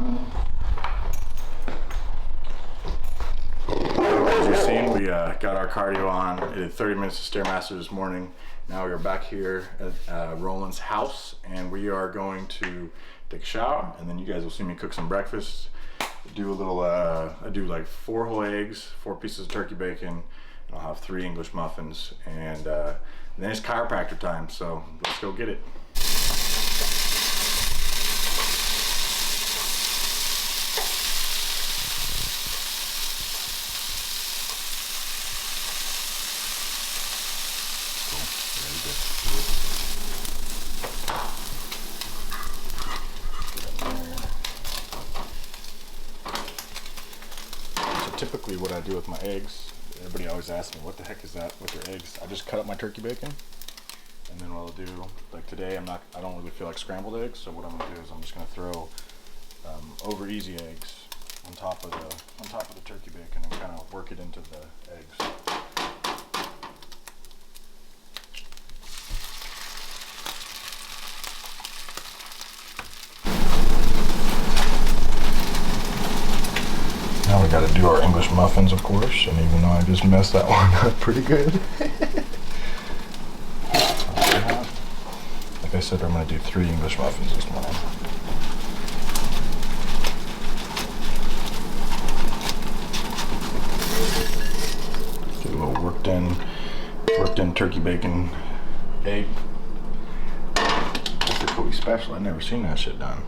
As you've seen, we got our cardio on. I did 30 minutes of Stairmaster this morning. Now we are back here at Roland's house, and we are going to take a shower, and then you guys will see me cook some breakfast. Do a little, I do like 4 whole eggs, 4 pieces of turkey bacon, and I'll have 3 English muffins, and then it's chiropractor time, so let's go get it. Typically what I do with my eggs, everybody always asks me, what the heck is that with your eggs? I just cut up my turkey bacon, and then what I'll do, like today, I don't really feel like scrambled eggs, so what I'm gonna do is I'm just gonna throw over easy eggs on top of the turkey bacon and kind of work it into the eggs. Now we got to do our English muffins, of course, and even though I just messed that one up pretty good. Like I said, I'm going to do 3 English muffins this morning. Get a little worked in turkey bacon egg. That's a Cody special. I've never seen that shit done.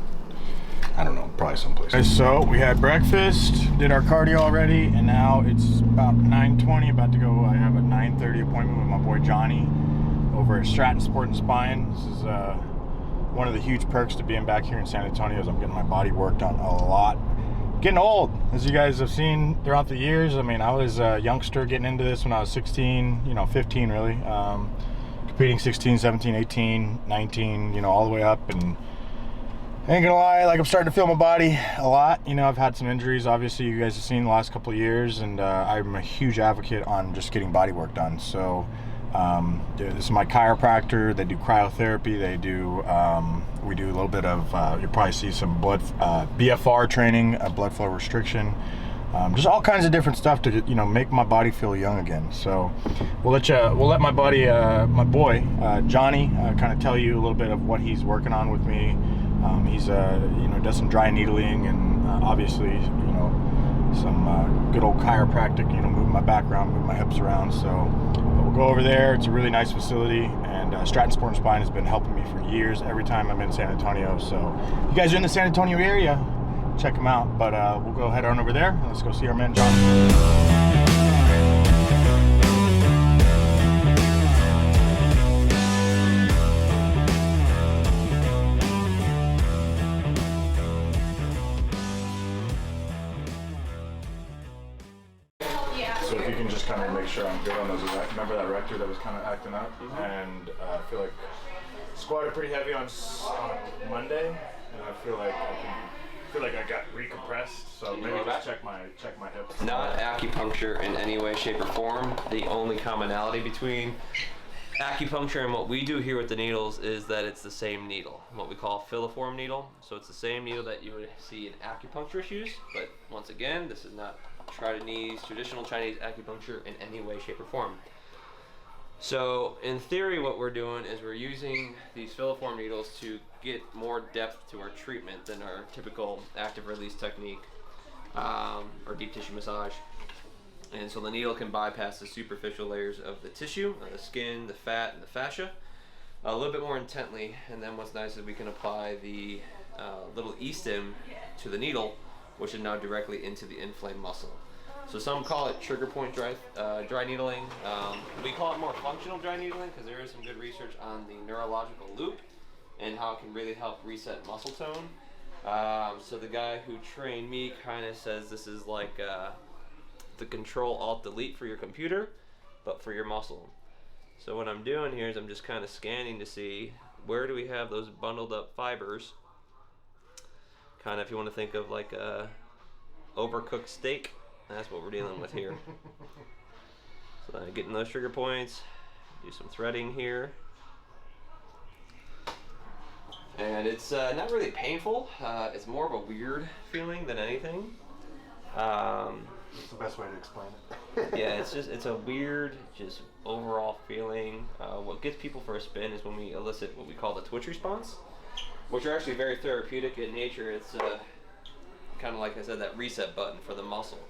I don't know, probably someplace. Okay, so we had breakfast, did our cardio already, and now it's about 9:20, about to go. I have a 9:30 appointment with my boy Johnny over at Stratton Sport and Spine. This is one of the huge perks to being back here in San Antonio is I'm getting my body worked on a lot. Getting old, as you guys have seen throughout the years. I mean, I was a youngster getting into this when I was 16, 15 really. Competing 16, 17, 18, 19, all the way up, and I ain't gonna lie, like I'm starting to feel my body a lot. I've had some injuries, obviously, you guys have seen the last couple of years, and I'm a huge advocate on just getting body work done. So this is my chiropractor. They do cryotherapy. They do, we do a little bit of, you'll probably see some blood, BFR training, blood flow restriction, just all kinds of different stuff to, make my body feel young again. So we'll let my buddy, my boy, Johnny, kind of tell you a little bit of what he's working on with me. He's does some dry needling and obviously some good old chiropractic, moving my back around, moving my hips around. So we'll go over there. It's a really nice facility, and Stratton Sport and Spine has been helping me for years every time I'm in San Antonio. So if you guys are in the San Antonio area, check them out. But we'll go head on over there and let's go see our man John. So if you can just kind of make sure I'm good on those. Remember that rector that was kind of acting up? And I feel like squatted pretty heavy on Monday, and I feel like I got recompressed. So maybe just check my hips. Not acupuncture in any way, shape, or form. The only commonality between acupuncture and what we do here with the needles is that it's the same needle, what we call filiform needle. So it's the same needle that you would see in acupuncturists use, but once again, this is not traditional Chinese acupuncture in any way, shape, or form. So in theory, what we're doing is we're using these filiform needles to get more depth to our treatment than our typical active release technique or deep tissue massage. And so the needle can bypass the superficial layers of the tissue, the skin, the fat, and the fascia a little bit more intently. And then what's nice is we can apply the little e-stim to the needle, which is now directly into the inflamed muscle. So some call it trigger point dry needling. We call it more functional dry needling because there is some good research on the neurological loop and how it can really help reset muscle tone. So the guy who trained me kind of says this is like the Control-Alt-Delete for your computer, but for your muscle. So what I'm doing here is I'm just kind of scanning to see where do we have those bundled up fibers. Kind of, if you want to think of like a overcooked steak, that's what we're dealing with here. So getting those trigger points, do some threading here. And it's not really painful. It's more of a weird feeling than anything. That's the best way to explain it. Yeah, it's a weird, just overall feeling. What gets people for a spin is when we elicit what we call the twitch response, which are actually very therapeutic in nature. It's kind of like I said, that reset button for the muscle.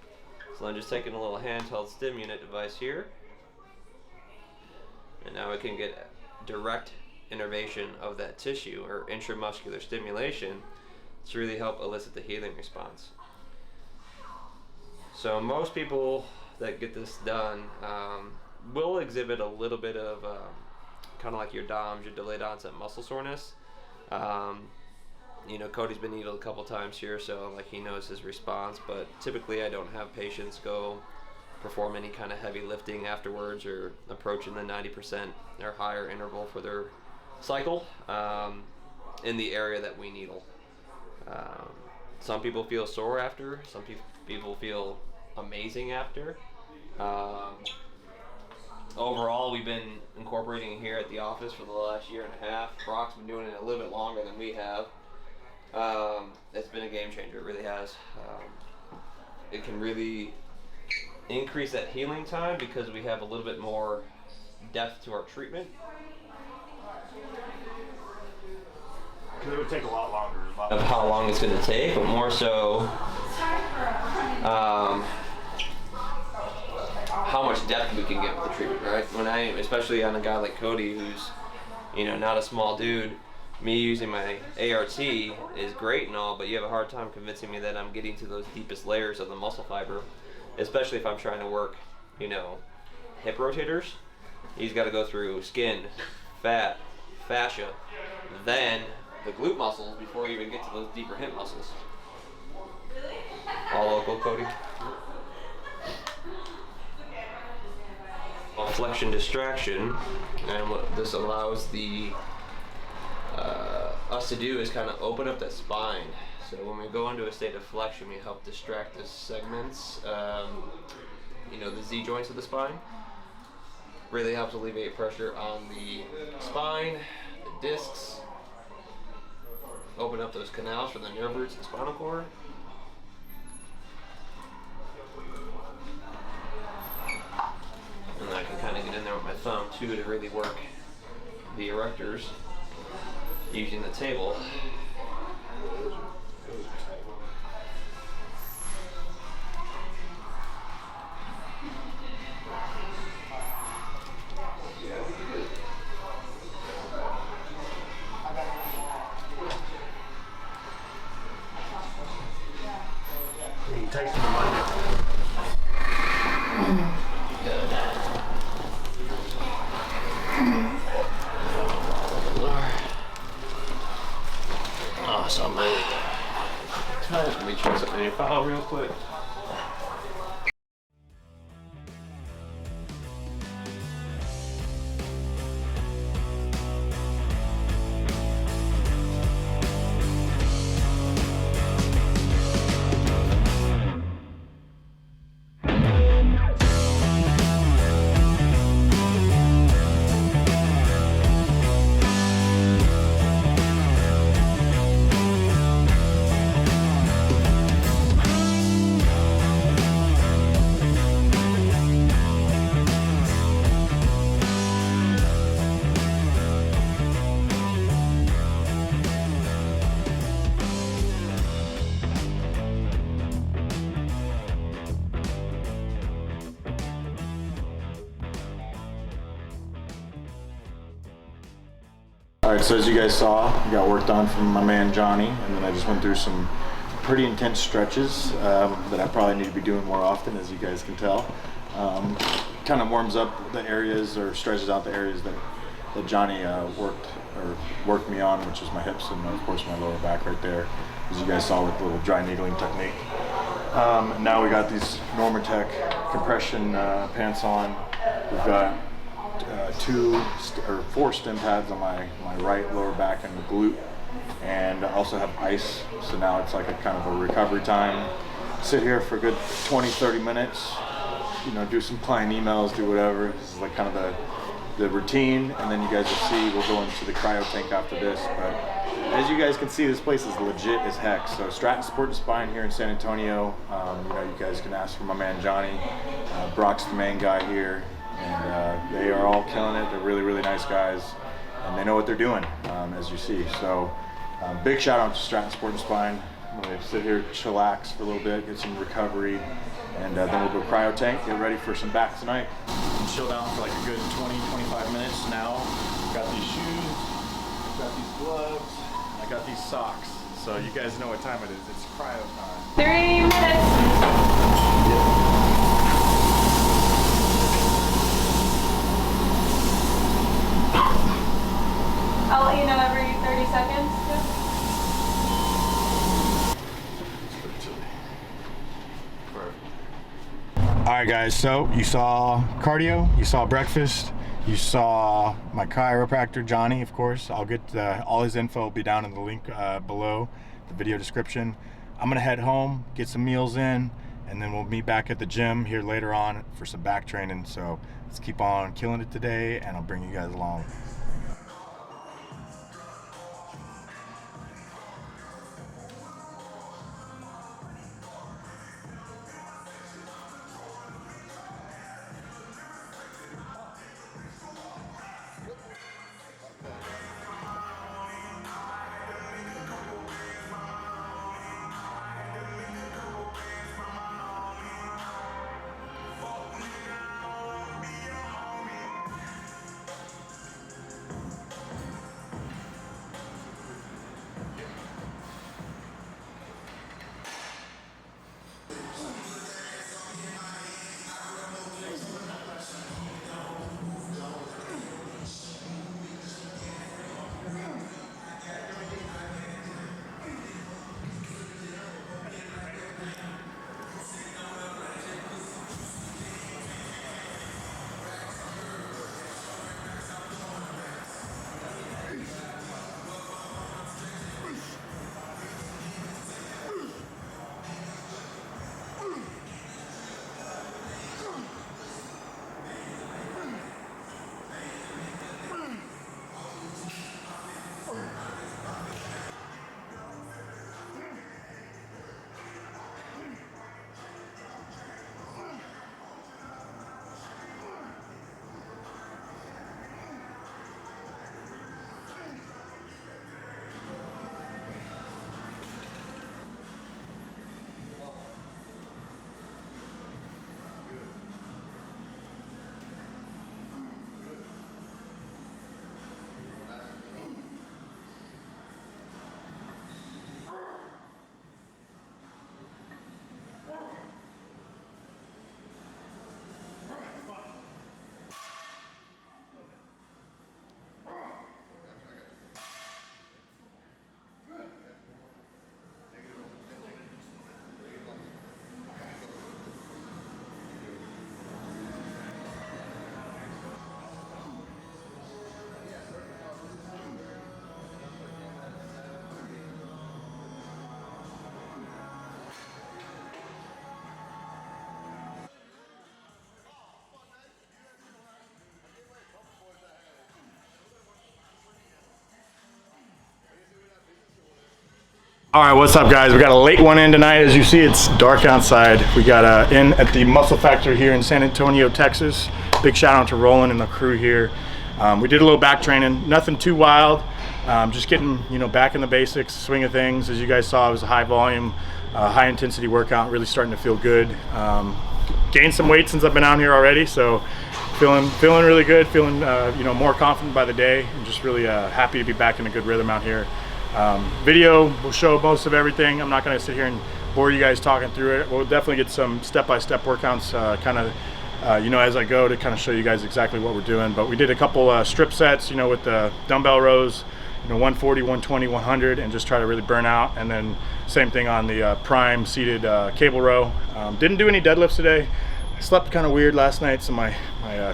So I'm just taking a little handheld stim unit device here, and now we can get direct innervation of that tissue, or intramuscular stimulation, to really help elicit the healing response. So most people that get this done will exhibit a little bit of kind of like your DOMS, your delayed onset muscle soreness. You know, Cody's been needled a couple times here, so like he knows his response, but typically I don't have patients go perform any kind of heavy lifting afterwards or approaching the 90% or higher interval for their cycle in the area that we needle. Some people feel sore after, some people feel amazing after. Overall, we've been incorporating it here at the office for the last year and a half. Brock's been doing it a little bit longer than we have. It's been a game changer, it really has. It can really increase that healing time because we have a little bit more depth to our treatment. Because it would take a lot longer. Of how long it's going to take, but more so how much depth we can get with the treatment, right? Especially on a guy like Cody, who's, you know, not a small dude, me using my ART is great and all, but you have a hard time convincing me that I'm getting to those deepest layers of the muscle fiber, especially if I'm trying to work, you know, hip rotators. He's got to go through skin, fat, fascia, then the glute muscles before you even get to those deeper hip muscles. All local, Cody. Flexion distraction, and what this allows us to do is kind of open up that spine. So when we go into a state of flexion, we help distract the segments, you know, the Z joints of the spine. Really helps alleviate pressure on the spine, the discs, open up those canals for the nerve roots and spinal cord. And I can kind of get in there with my thumb too to really work the erectors using the table. He takes the money. Awesome. Let me check something in your file real quick. Alright, so as you guys saw, I got work done from my man Johnny, and then I just went through some pretty intense stretches that I probably need to be doing more often, as you guys can tell. Kind of warms up the areas, or stretches out the areas that Johnny worked me on, which is my hips and of course my lower back right there, as you guys saw with the little dry needling technique. Now we got these Normatec compression pants on. We've got 4 stim pads on my right lower back and the glute, and I also have ice, so now it's like a kind of a recovery time. Sit here for a good 20-30 minutes, you know, do some client emails, do whatever. This is like kind of the routine, and then you guys will see we'll go into the cryo tank after this, but as you guys can see, this place is legit as heck. So Stratton Sport and Spine here in San Antonio. You know, you guys can ask for my man Johnny. Brock's the main guy here, and they are all killing it. They're really, really nice guys, and they know what they're doing, as you see. So big shout out to Stratton Sport and Spine. I'm gonna sit here, chillax for a little bit, get some recovery, and then we'll go cryo tank, get ready for some back tonight. And chill down for like a good 20-25 minutes now. Got these shoes, got these gloves, I got these socks. So you guys know what time it is. It's cryo time. 3 minutes. I'll let you know every 30 seconds. Alright guys, so you saw cardio, you saw breakfast, you saw my chiropractor Johnny, of course. I'll get all his info will be down in the link below the video description. I'm gonna head home, get some meals in, and then we'll meet back at the gym here later on for some back training. So let's keep on killing it today, and I'll bring you guys along. All right, what's up guys? We got a late one in tonight. As you see, it's dark outside. We got in at the Muscle Factory here in San Antonio, Texas. Big shout out to Roland and the crew here. We did a little back training, nothing too wild. Just getting, you know, back in the basics, swing of things. As you guys saw, it was a high volume, high intensity workout, really starting to feel good. Gained some weight since I've been out here already, so feeling really good, feeling you know, more confident by the day, and just really happy to be back in a good rhythm out here. Video will show most of everything. I'm not going to sit here and bore you guys talking through it. We'll definitely get some step-by-step workouts kind of you know, as I go, to kind of show you guys exactly what we're doing. But we did a couple strip sets, you know, with the dumbbell rows, you know, 140, 120, 100, and just try to really burn out. And then same thing on the prime seated cable row. Didn't do any deadlifts today. I slept kind of weird last night, so my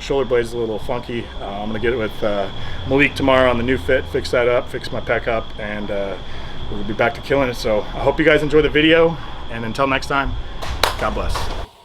shoulder blade's a little funky. I'm gonna get it with Malik tomorrow on the new fit, fix that up, fix my pec up, and we'll be back to killing it. So I hope you guys enjoy the video, and until next time, God bless.